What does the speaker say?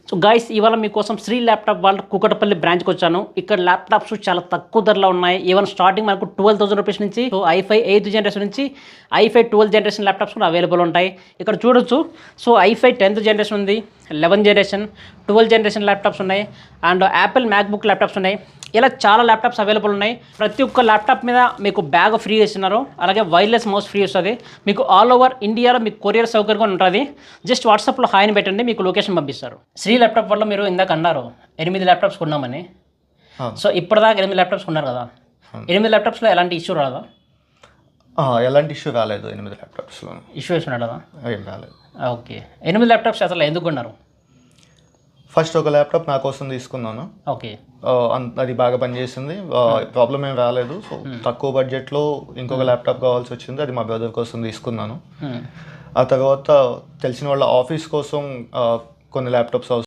So guys ఇవాళ మీకోసం Shri laptop వాళ్ళ కూకటపల్లి బ్రాంచ్కి వచ్చాను. ఇక్కడ ల్యాప్టాప్స్ చాలా తక్కువ ధరలో ఉన్నాయి. ఈవెన్ స్టార్టింగ్ మనకు 12,000 రూపీస్ నుంచి సో i5 8th జనరేషన్ నుంచి i5 12th జనరేషన్ ల్యాప్టాప్స్ కూడా అవైలబుల్ ఉంటాయి. ఇక్కడ చూడొచ్చు. సో i5 10th జనరేషన్ ఉంది, 11th generation, 12th generation laptops ఉన్నాయి అండ్ యాపిల్ మ్యాక్బుక్ ల్యాప్టాప్స్ ఉన్నాయి. ఇలా చాలా ల్యాప్టాప్స్ అవైలబుల్ ఉన్నాయి. ప్రతి ఒక్క ల్యాప్టాప్ మీద మీకు బ్యాగ్ ఫ్రీ ఇస్తున్నారు, అలాగే వైర్లెస్ మౌస్ ఫ్రీ వస్తుంది. మీకు ఆల్ ఓవర్ ఇండియాలో మీకు కొరియర్ సౌకర్యం ఉంటుంది. జస్ట్ వాట్సాప్లో హాయ్ని పెట్టండి, మీకు లొకేషన్ పంపిస్తారు. శ్రీ ల్యాప్టాప్ వల్ల మీరు ఇందాక అన్నారు 8 ల్యాప్టాప్స్ కొన్నామని. సో ఇప్పటిదాకా 8 ల్యాప్టాప్స్ కొన్నారు కదా, 8 ల్యాప్టాప్స్లో ఎలాంటి ఇష్యూ రాదా? ఎలాంటి ఇష్యూ రాలేదు. 8 ల్యాప్టాప్స్లో ఇష్యూ వేసుకున్నాడు కదా, ఏం రాలేదు. ఓకే. 8 ల్యాప్టాప్స్ అసలు ఎందుకు కొన్నారు? ఫస్ట్ ఒక ల్యాప్టాప్ నా కోసం తీసుకున్నాను. ఓకే. అది బాగా పనిచేసింది, ప్రాబ్లం ఏం రాలేదు. సో తక్కువ బడ్జెట్లో ఇంకొక ల్యాప్టాప్ కావాల్సి వచ్చింది, అది మా బ్రదర్ కోసం తీసుకున్నాను. ఆ తర్వాత తెలిసిన వాళ్ళ ఆఫీస్ కోసం కొన్ని ల్యాప్టాప్స్